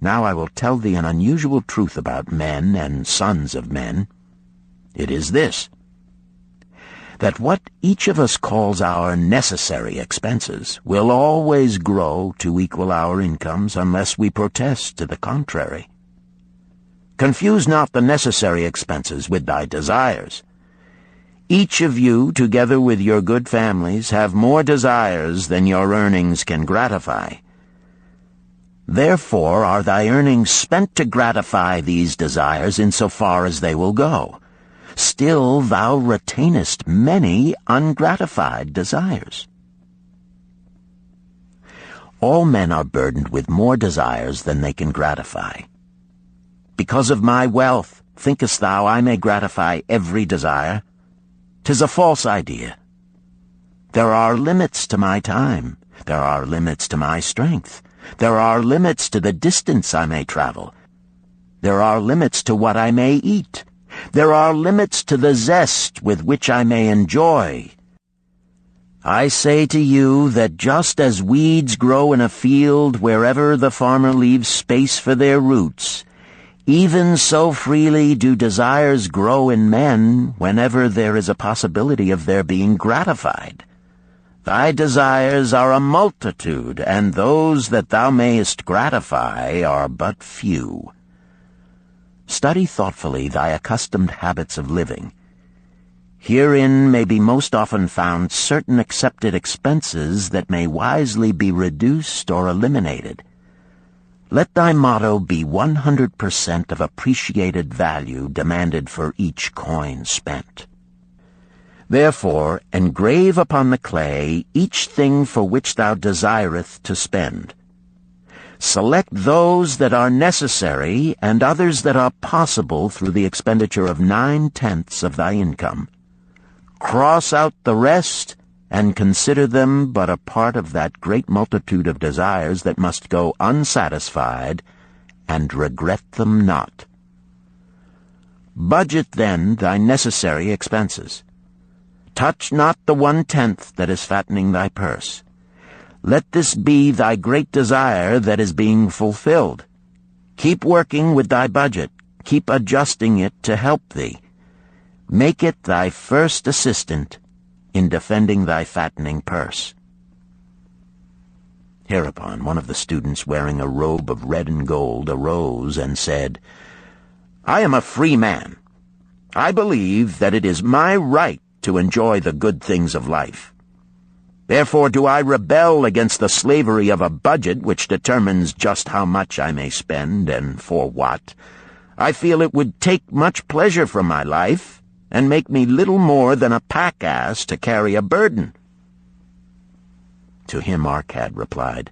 Now I will tell thee an unusual truth about men and sons of men. It is this, that what each of us calls our necessary expenses will always grow to equal our incomes unless we protest to the contrary. Confuse not the necessary expenses with thy desires. Each of you, together with your good families, have more desires than your earnings can gratify. Therefore are thy earnings spent to gratify these desires in so far as they will go. Still thou retainest many ungratified desires. All men are burdened with more desires than they can gratify. Because of my wealth, thinkest thou I may gratify every desire? 'Tis a false idea. There are limits to my time. There are limits to my strength. There are limits to the distance I may travel. There are limits to what I may eat. There are limits to the zest with which I may enjoy. I say to you that just as weeds grow in a field wherever the farmer leaves space for their roots, even so freely do desires grow in men whenever there is a possibility of their being gratified. Thy desires are a multitude, and those that thou mayest gratify are but few. Study thoughtfully thy accustomed habits of living. Herein may be most often found certain accepted expenses that may wisely be reduced or eliminated. Let thy motto be 100% of appreciated value demanded for each coin spent. Therefore, engrave upon the clay each thing for which thou desireth to spend. Select those that are necessary and others that are possible through the expenditure of 9/10 of thy income. Cross out the rest and consider them but a part of that great multitude of desires that must go unsatisfied, and regret them not. Budget then thy necessary expenses. Touch not the 1/10 that is fattening thy purse. Let this be thy great desire that is being fulfilled. Keep working with thy budget. Keep adjusting it to help thee. Make it thy first assistant in defending thy fattening purse. Hereupon one of the students, wearing a robe of red and gold, arose and said, I am a free man. I believe that it is my right to enjoy the good things of life. Therefore do I rebel against the slavery of a budget which determines just how much I may spend and for what. I feel it would take much pleasure from my life and make me little more than a pack-ass to carry a burden. To him Arcad replied,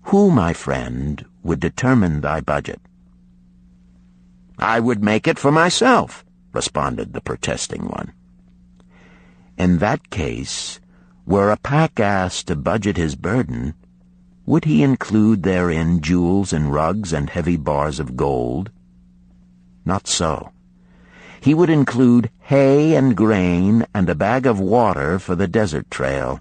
Who, my friend, would determine thy budget? I would make it for myself, responded the protesting one. In that case, were a pack-ass to budget his burden, would he include therein jewels and rugs and heavy bars of gold? Not so. He would include hay and grain and a bag of water for the desert trail.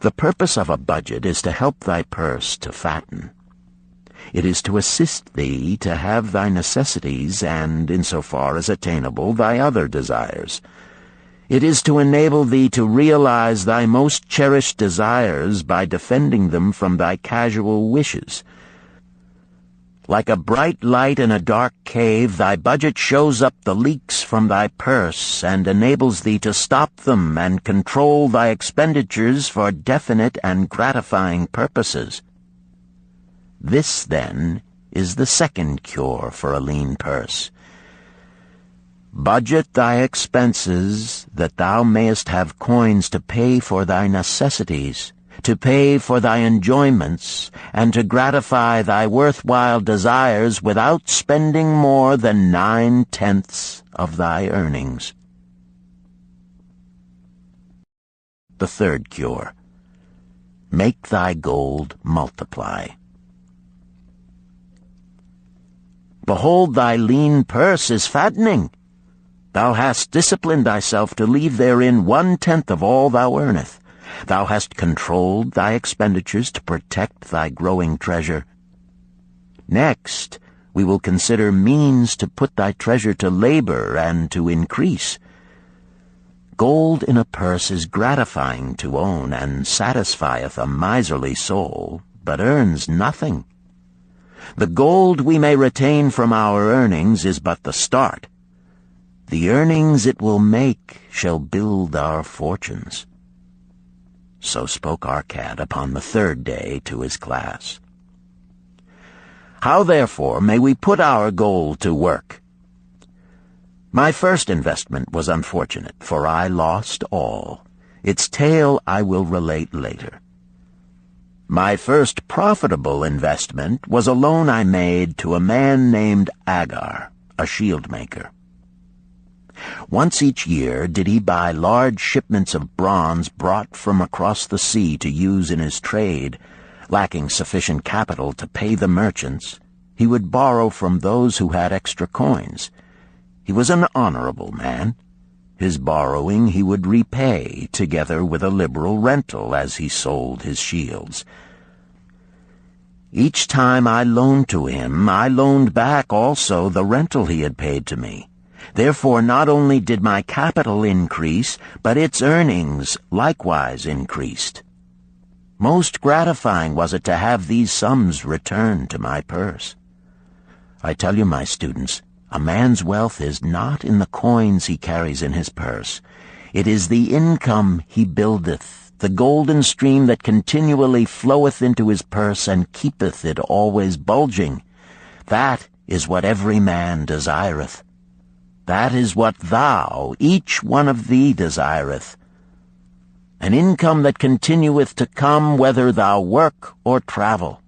The purpose of a budget is to help thy purse to fatten. It is to assist thee to have thy necessities and, insofar as attainable, thy other desires. It is to enable thee to realize thy most cherished desires by defending them from thy casual wishes. Like a bright light in a dark cave, thy budget shows up the leaks from thy purse and enables thee to stop them and control thy expenditures for definite and gratifying purposes. This, then, is the second cure for a lean purse. Budget thy expenses, that thou mayest have coins to pay for thy necessities, to pay for thy enjoyments, and to gratify thy worthwhile desires without spending more than 9/10 of thy earnings. The third cure. Make thy gold multiply. Behold, thy lean purse is fattening. Thou hast disciplined thyself to leave therein 1/10 of all thou earnest, Thou hast controlled thy expenditures to protect thy growing treasure. Next, we will consider means to put thy treasure to labor and to increase. Gold in a purse is gratifying to own, and satisfieth a miserly soul, but earns nothing. The gold we may retain from our earnings is but the start. The earnings it will make shall build our fortunes. So spoke Arcad upon the third day to his class. How therefore may we put our gold to work? My first investment was unfortunate, for I lost all. Its tale I will relate later. My first profitable investment was a loan I made to a man named Agar, a shield maker. Once each year did he buy large shipments of bronze brought from across the sea to use in his trade. Lacking sufficient capital to pay the merchants, he would borrow from those who had extra coins. He was an honorable man. His borrowing he would repay, together with a liberal rental as he sold his shields. Each time I loaned to him, I loaned back also the rental he had paid to me. Therefore not only did my capital increase, but its earnings likewise increased. Most gratifying was it to have these sums returned to my purse. I tell you, my students, a man's wealth is not in the coins he carries in his purse. It is the income he buildeth, the golden stream that continually floweth into his purse and keepeth it always bulging. That is what every man desireth. That is what thou, each one of thee, desireth. An income that continueth to come whether thou work or travel.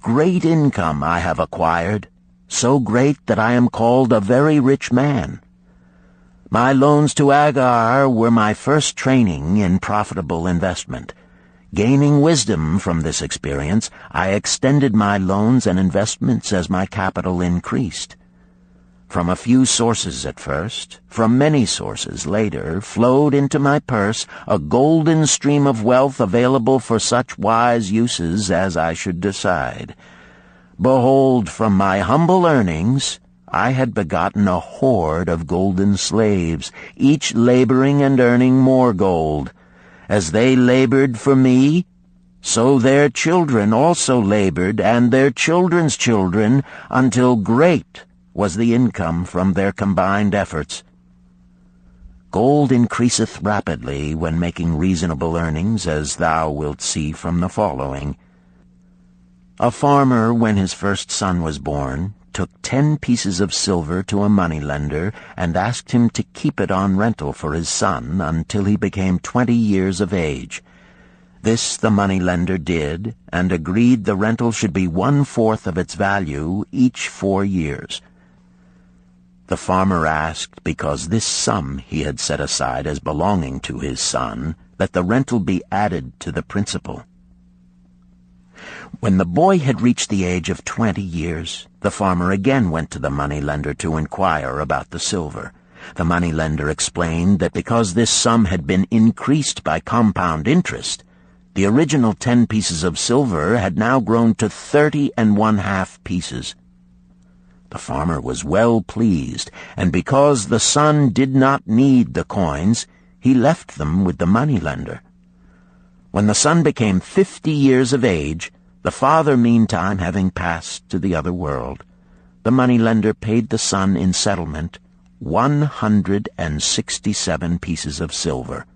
Great income I have acquired, so great that I am called a very rich man. My loans to Agar were my first training in profitable investment. Gaining wisdom from this experience, I extended my loans and investments as my capital increased. From a few sources at first, from many sources later, flowed into my purse a golden stream of wealth available for such wise uses as I should decide. Behold, from my humble earnings, I had begotten a horde of golden slaves, each laboring and earning more gold. As they labored for me, so their children also labored, and their children's children, until great was the income from their combined efforts. Gold increaseth rapidly when making reasonable earnings, as thou wilt see from the following. A farmer, when his first son was born, took 10 pieces of silver to a moneylender and asked him to keep it on rental for his son until he became 20 years of age. This the moneylender did, and agreed the rental should be 1/4 of its value each 4 years. The farmer asked, because this sum he had set aside as belonging to his son, that the rental be added to the principal. When the boy had reached the age of 20 years, the farmer again went to the moneylender to inquire about the silver. The moneylender explained that because this sum had been increased by compound interest, the original 10 pieces of silver had now grown to 30 1/2 pieces. The farmer was well pleased, and because the son did not need the coins, he left them with the moneylender. When the son became 50 years of age, the father meantime having passed to the other world, the moneylender paid the son in settlement 167 pieces of silver.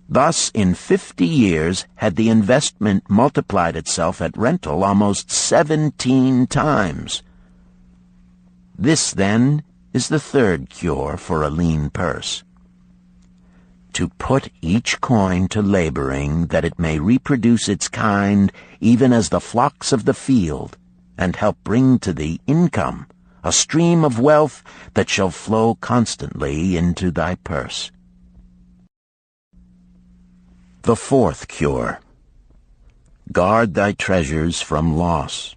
Thus, in 50 years, had the investment multiplied itself at rental almost 17 times. This, then, is the third cure for a lean purse. To put each coin to laboring, that it may reproduce its kind, even as the flocks of the field, and help bring to thee income, a stream of wealth that shall flow constantly into thy purse. The fourth cure. Guard thy treasures from loss.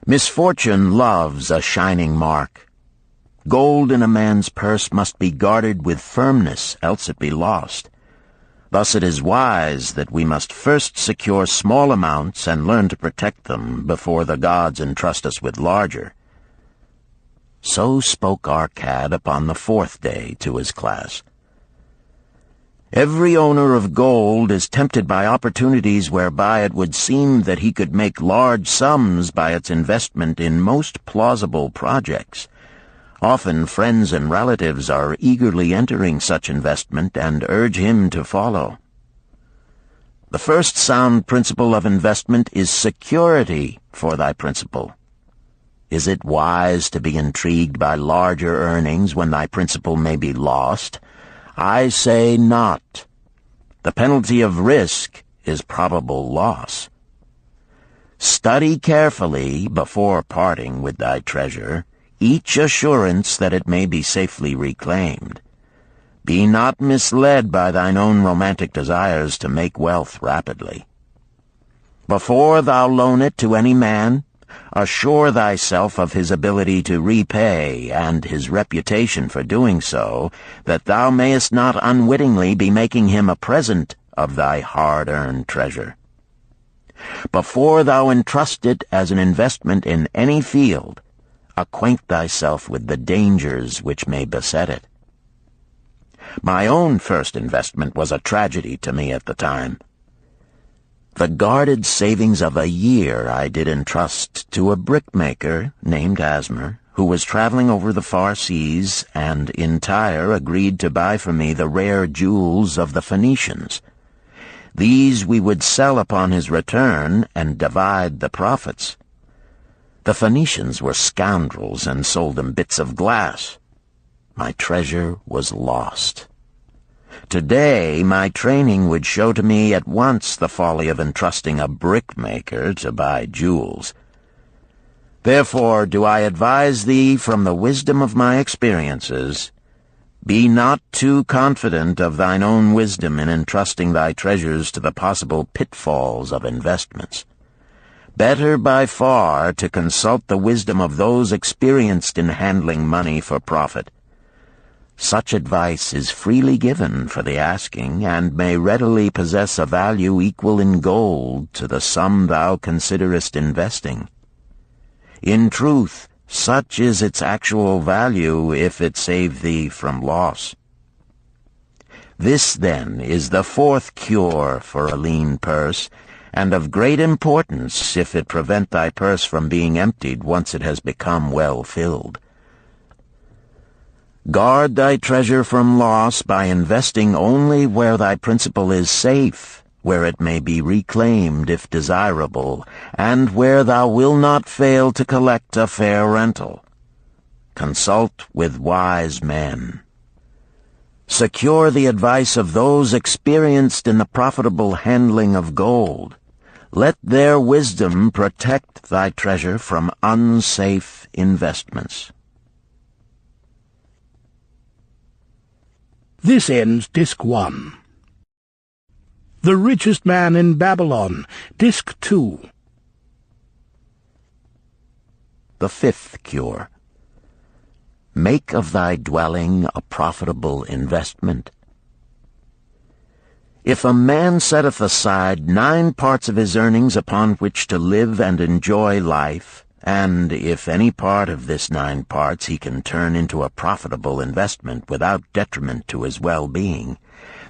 Misfortune loves a shining mark. Gold in a man's purse must be guarded with firmness, else it be lost. Thus it is wise that we must first secure small amounts and learn to protect them before the gods entrust us with larger. So spoke Arcad upon the 4th day to his class. Every owner of gold is tempted by opportunities whereby it would seem that he could make large sums by its investment in most plausible projects. Often friends and relatives are eagerly entering such investment and urge him to follow. The first sound principle of investment is security for thy principal. Is it wise to be intrigued by larger earnings when thy principal may be lost? I say not. The penalty of risk is probable loss. Study carefully, before parting with thy treasure, each assurance that it may be safely reclaimed. Be not misled by thine own romantic desires to make wealth rapidly. Before thou loan it to any man, assure thyself of his ability to repay and his reputation for doing so, that thou mayest not unwittingly be making him a present of thy hard-earned treasure. Before thou entrust it as an investment in any field, acquaint thyself with the dangers which may beset it. My own first investment was a tragedy to me at the time. The guarded savings of a year I did entrust to a brickmaker named Asmer, who was traveling over the far seas and in Tyre agreed to buy for me the rare jewels of the Phoenicians. These we would sell upon his return and divide the profits. The Phoenicians were scoundrels and sold him bits of glass. My treasure was lost. Today, my training would show to me at once the folly of entrusting a brickmaker to buy jewels. Therefore do I advise thee from the wisdom of my experiences, be not too confident of thine own wisdom in entrusting thy treasures to the possible pitfalls of investments. Better by far to consult the wisdom of those experienced in handling money for profit. Such advice is freely given for the asking, and may readily possess a value equal in gold to the sum thou considerest investing. In truth, such is its actual value if it save thee from loss. This, then, is the 4th cure for a lean purse, and of great importance if it prevent thy purse from being emptied once it has become well filled. Guard thy treasure from loss by investing only where thy principal is safe, where it may be reclaimed if desirable, and where thou wilt not fail to collect a fair rental. Consult with wise men. Secure the advice of those experienced in the profitable handling of gold. Let their wisdom protect thy treasure from unsafe investments. This ends Disc 1. The Richest Man in Babylon, Disc 2. The 5th cure. Make of thy dwelling a profitable investment. If a man setteth aside 9 parts of his earnings upon which to live and enjoy life, and if any part of this 9 parts he can turn into a profitable investment without detriment to his well-being,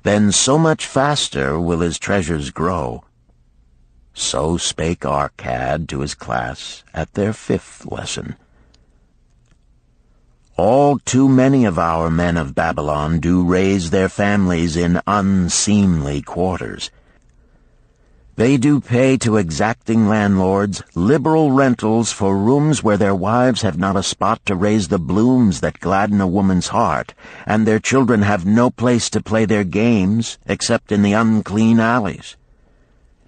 then so much faster will his treasures grow. So spake Arcad to his class at their 5th lesson. All too many of our men of Babylon do raise their families in unseemly quarters. They do pay to exacting landlords liberal rentals for rooms where their wives have not a spot to raise the blooms that gladden a woman's heart, and their children have no place to play their games except in the unclean alleys.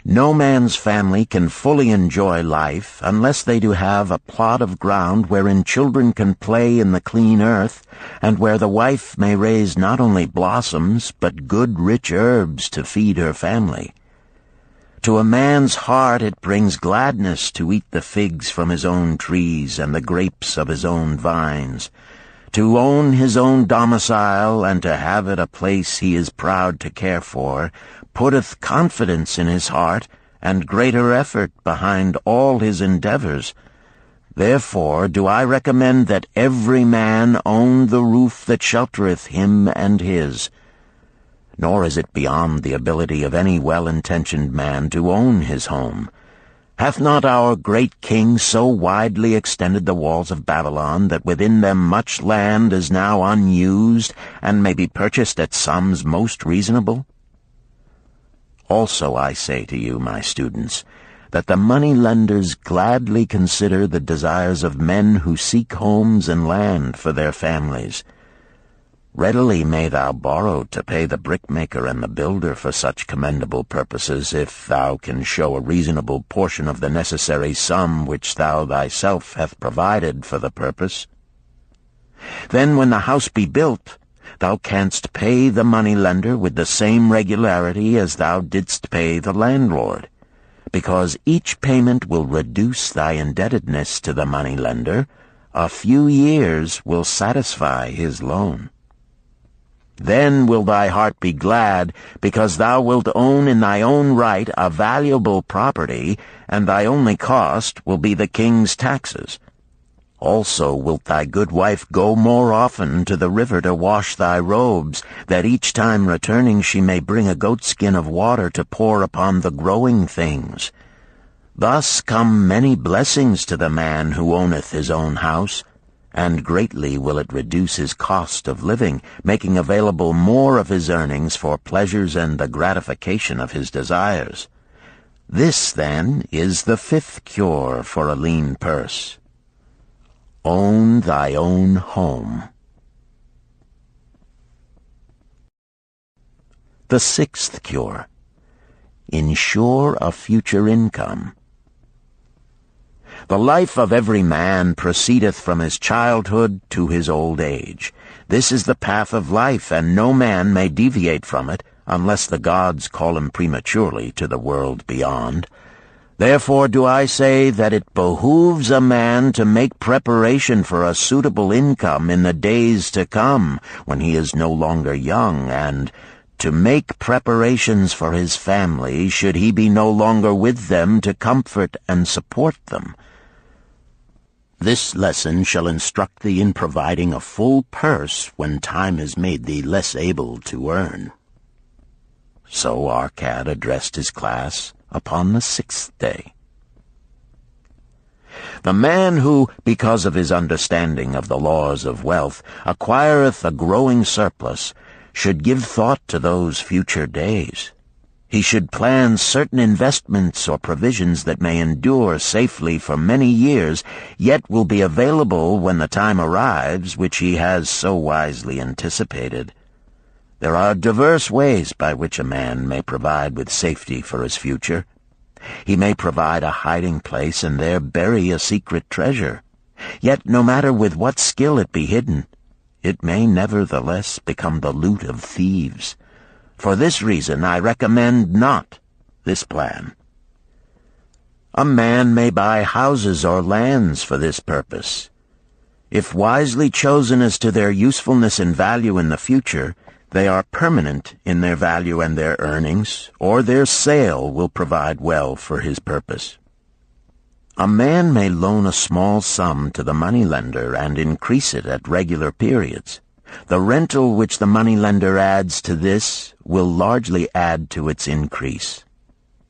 No man's family can fully enjoy life unless they do have a plot of ground wherein children can play in the clean earth, and where the wife may raise not only blossoms but good rich herbs to feed her family. To a man's heart it brings gladness to eat the figs from his own trees and the grapes of his own vines. To own his own domicile, and to have it a place he is proud to care for, putteth confidence in his heart, and greater effort behind all his endeavors. Therefore do I recommend that every man own the roof that sheltereth him and his. Nor is it beyond the ability of any well-intentioned man to own his home. Hath not our great king so widely extended the walls of Babylon that within them much land is now unused, and may be purchased at sums most reasonable? Also I say to you, my students, that the money-lenders gladly consider the desires of men who seek homes and land for their families. Readily may thou borrow to pay the brickmaker and the builder for such commendable purposes, if thou can show a reasonable portion of the necessary sum which thou thyself hast provided for the purpose. Then when the house be built, thou canst pay the money-lender with the same regularity as thou didst pay the landlord, because each payment will reduce thy indebtedness to the money-lender. A few years will satisfy his loan. Then will thy heart be glad, because thou wilt own in thy own right a valuable property, and thy only cost will be the king's taxes. Also wilt thy good wife go more often to the river to wash thy robes, that each time returning she may bring a goatskin of water to pour upon the growing things. Thus come many blessings to the man who owneth his own house, and greatly will it reduce his cost of living, making available more of his earnings for pleasures and the gratification of his desires. This, then, is the fifth cure for a lean purse. Own thy own home. The sixth cure. Ensure a future income. The life of every man proceedeth from his childhood to his old age. This is the path of life, and no man may deviate from it, unless the gods call him prematurely to the world beyond. Therefore do I say that it behooves a man to make preparation for a suitable income in the days to come, when he is no longer young, and to make preparations for his family, should he be no longer with them to comfort and support them. This lesson shall instruct thee in providing a full purse when time has made thee less able to earn. So Arcad addressed his class upon the sixth day. The man who, because of his understanding of the laws of wealth, acquireth a growing surplus, should give thought to those future days. He should plan certain investments or provisions that may endure safely for many years, yet will be available when the time arrives which he has so wisely anticipated. There are diverse ways by which a man may provide with safety for his future. He may provide a hiding place and there bury a secret treasure. Yet no matter with what skill it be hidden, it may nevertheless become the loot of thieves. For this reason I recommend not this plan. A man may buy houses or lands for this purpose. If wisely chosen as to their usefulness and value in the future, they are permanent in their value and their earnings, or their sale will provide well for his purpose. A man may loan a small sum to the moneylender and increase it at regular periods. The rental which the moneylender adds to this will largely add to its increase.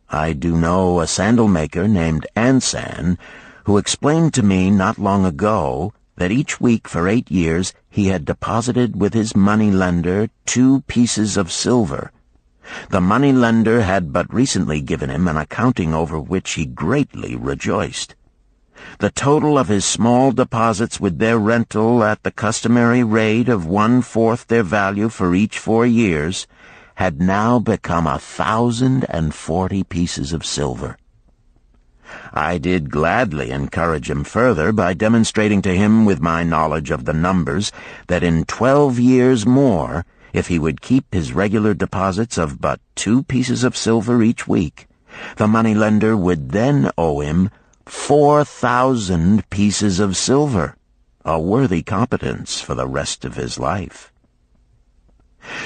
I do know a sandal-maker named Ansan, who explained to me not long ago that each week for 8 years he had deposited with his moneylender 2 pieces of silver. The moneylender had but recently given him an accounting over which he greatly rejoiced. The total of his small deposits with their rental at the customary rate of 1/4 their value for each 4 years had now become 1,040 pieces of silver. I did gladly encourage him further by demonstrating to him with my knowledge of the numbers that in 12 years more, if he would keep his regular deposits of but 2 pieces of silver each week, the moneylender would then owe him 4,000 pieces of silver, a worthy competence for the rest of his life.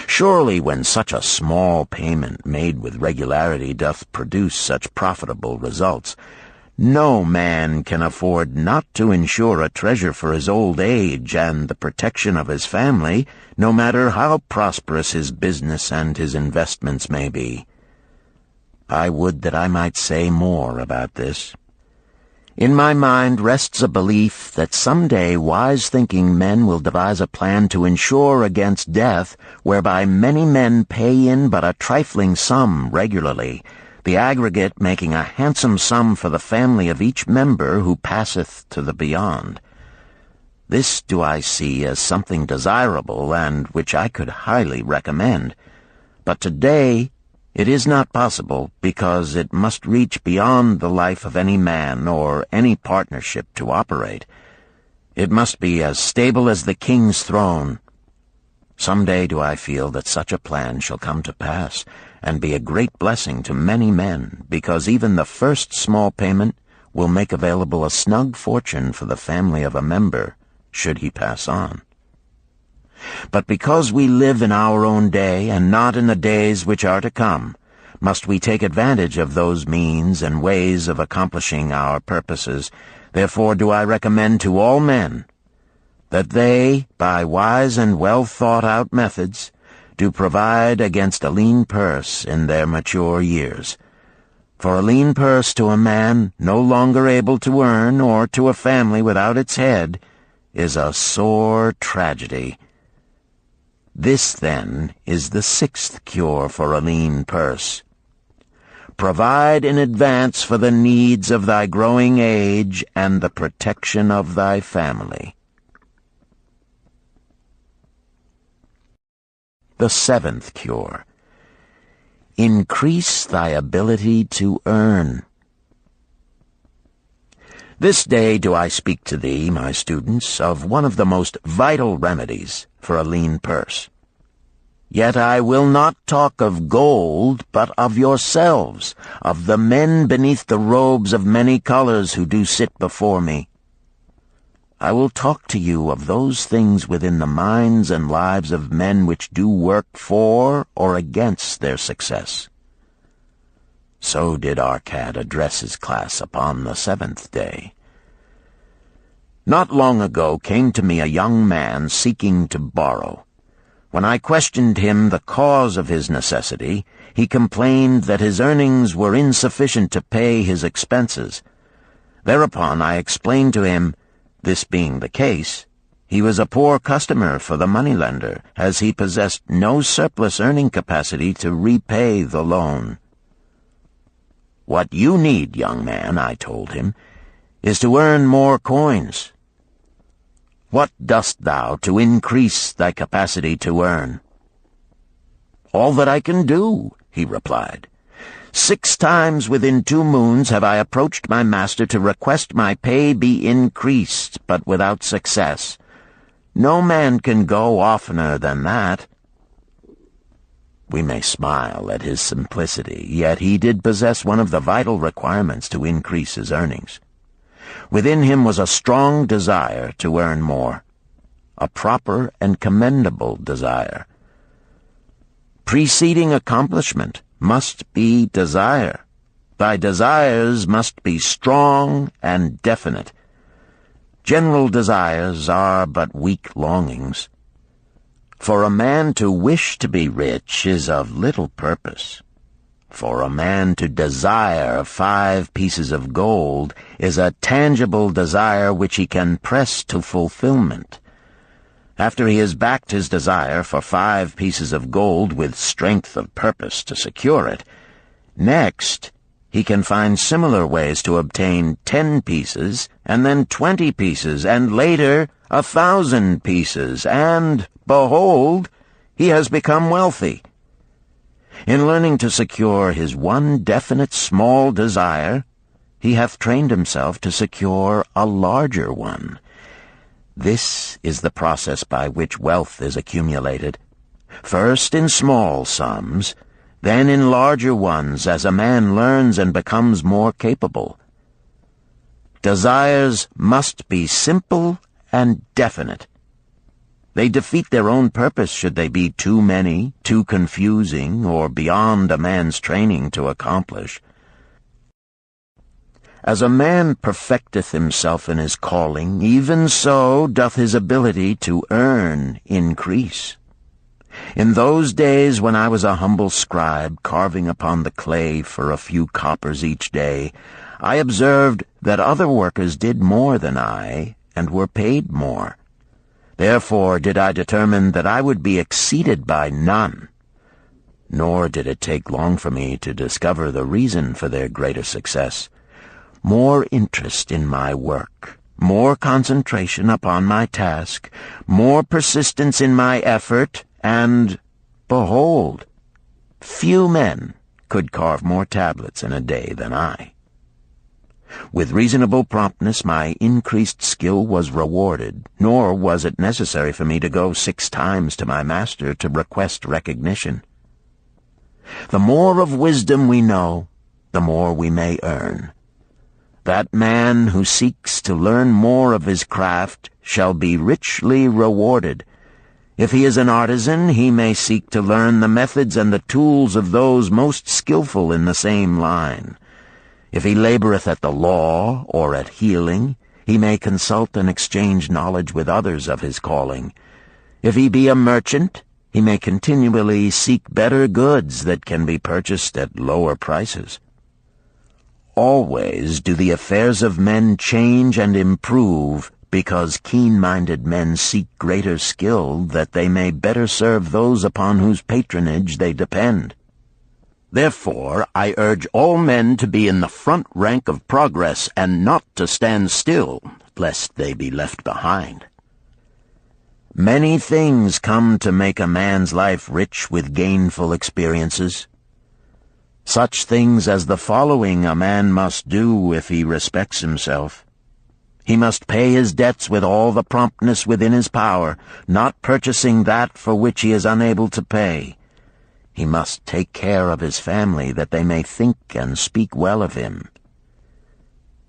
Surely when such a small payment made with regularity doth produce such profitable results, no man can afford not to insure a treasure for his old age and the protection of his family, no matter how prosperous his business and his investments may be. I would that I might say more about this. In my mind rests a belief that someday wise-thinking men will devise a plan to insure against death, whereby many men pay in but a trifling sum regularly, the aggregate making a handsome sum for the family of each member who passeth to the beyond. This do I see as something desirable, and which I could highly recommend. But today it is not possible, because it must reach beyond the life of any man or any partnership to operate. It must be as stable as the king's throne. Some day do I feel that such a plan shall come to pass, and be a great blessing to many men, because even the first small payment will make available a snug fortune for the family of a member, should he pass on. But because we live in our own day, and not in the days which are to come, must we take advantage of those means and ways of accomplishing our purposes. Therefore do I recommend to all men that they, by wise and well-thought-out methods, do provide against a lean purse in their mature years. For a lean purse to a man no longer able to earn, or to a family without its head, is a sore tragedy. This, then, is the sixth cure for a lean purse. Provide in advance for the needs of thy growing age and the protection of thy family. The seventh cure. Increase thy ability to earn. This day do I speak to thee, my students, of one of the most vital remedies for a lean purse. Yet I will not talk of gold, but of yourselves, of the men beneath the robes of many colors who do sit before me. I will talk to you of those things within the minds and lives of men which do work for or against their success. So did Arcad address his class upon the seventh day. Not long ago came to me a young man seeking to borrow. When I questioned him the cause of his necessity, he complained that his earnings were insufficient to pay his expenses. Thereupon I explained to him, this being the case, he was a poor customer for the moneylender, as he possessed no surplus earning capacity to repay the loan. What you need, young man, I told him, is to earn more coins. What dost thou to increase thy capacity to earn? All that I can do, he replied. 6 times within 2 moons have I approached my master to request my pay be increased, but without success. No man can go oftener than that. We may smile at his simplicity, yet he did possess one of the vital requirements to increase his earnings. Within him was a strong desire to earn more, a proper and commendable desire. Preceding accomplishment must be desire. Thy desires must be strong and definite. General desires are but weak longings. For a man to wish to be rich is of little purpose. For a man to desire 5 pieces of gold is a tangible desire which he can press to fulfillment. After he has backed his desire for 5 pieces of gold with strength of purpose to secure it, next he can find similar ways to obtain 10 pieces, and then 20 pieces, and later 1,000 pieces, and, behold, he has become wealthy. In learning to secure his one definite small desire, he hath trained himself to secure a larger one. This is the process by which wealth is accumulated, first in small sums, then in larger ones as a man learns and becomes more capable. Desires must be simple and definite. They defeat their own purpose should they be too many, too confusing, or beyond a man's training to accomplish. As a man perfecteth himself in his calling, even so doth his ability to earn increase. In those days when I was a humble scribe, carving upon the clay for a few coppers each day, I observed that other workers did more than I, and were paid more. Therefore did I determine that I would be exceeded by none. Nor did it take long for me to discover the reason for their greater success. More interest in my work, more concentration upon my task, more persistence in my effort, and, behold, few men could carve more tablets in a day than I. With reasonable promptness my increased skill was rewarded, nor was it necessary for me to go 6 times to my master to request recognition. The more of wisdom we know, the more we may earn. That man who seeks to learn more of his craft shall be richly rewarded. If he is an artisan, he may seek to learn the methods and the tools of those most skillful in the same line. If he laboreth at the law or at healing, he may consult and exchange knowledge with others of his calling. If he be a merchant, he may continually seek better goods that can be purchased at lower prices. Always do the affairs of men change and improve, because keen-minded men seek greater skill that they may better serve those upon whose patronage they depend. Therefore, I urge all men to be in the front rank of progress and not to stand still, lest they be left behind. Many things come to make a man's life rich with gainful experiences. Such things as the following a man must do if he respects himself. He must pay his debts with all the promptness within his power, not purchasing that for which he is unable to pay. He must take care of his family that they may think and speak well of him.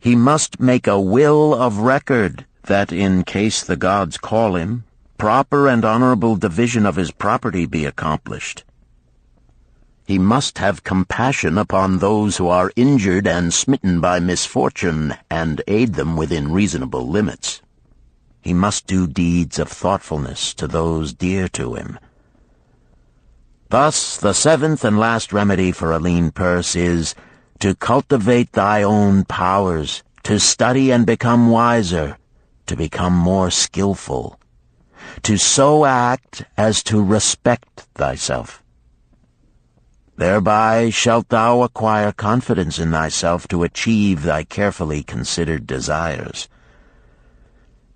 He must make a will of record that, in case the gods call him, proper and honorable division of his property be accomplished. He must have compassion upon those who are injured and smitten by misfortune, and aid them within reasonable limits. He must do deeds of thoughtfulness to those dear to him. Thus, the 7th and last remedy for a lean purse is to cultivate thy own powers, to study and become wiser, to become more skillful, to so act as to respect thyself. Thereby shalt thou acquire confidence in thyself to achieve thy carefully considered desires.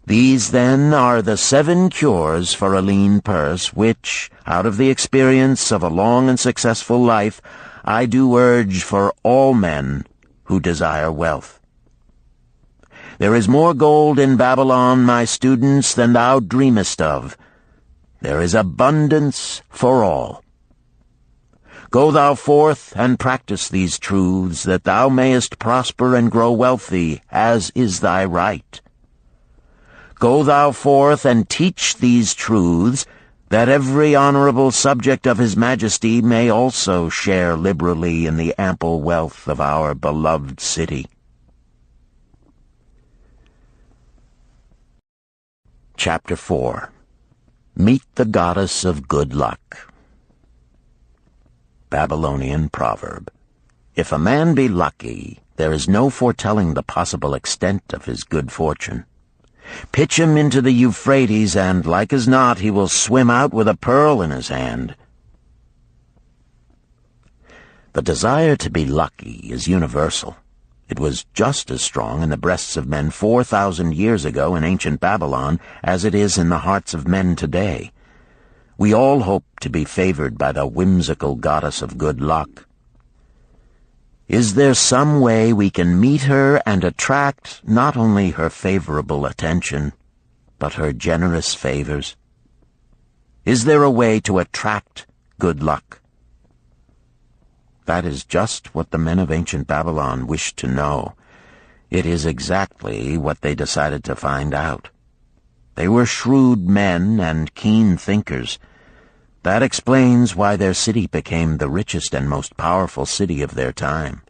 These, then, are the 7 cures for a lean purse, which, out of the experience of a long and successful life, I do urge for all men who desire wealth. There is more gold in Babylon, my students, than thou dreamest of. There is abundance for all. Go thou forth and practice these truths, that thou mayest prosper and grow wealthy, as is thy right. Go thou forth and teach these truths, that every honorable subject of his majesty may also share liberally in the ample wealth of our beloved city. Chapter 4. Meet the Goddess of Good Luck. Babylonian Proverb. If a man be lucky, there is no foretelling the possible extent of his good fortune. Pitch him into the Euphrates, and, like as not, he will swim out with a pearl in his hand. The desire to be lucky is universal. It was just as strong in the breasts of men 4,000 years ago in ancient Babylon as it is in the hearts of men today. We all hope to be favored by the whimsical goddess of good luck. Is there some way we can meet her and attract not only her favorable attention, but her generous favors? Is there a way to attract good luck? That is just what the men of ancient Babylon wished to know. It is exactly what they decided to find out. They were shrewd men and keen thinkers. That explains why their city became the richest and most powerful city of their time.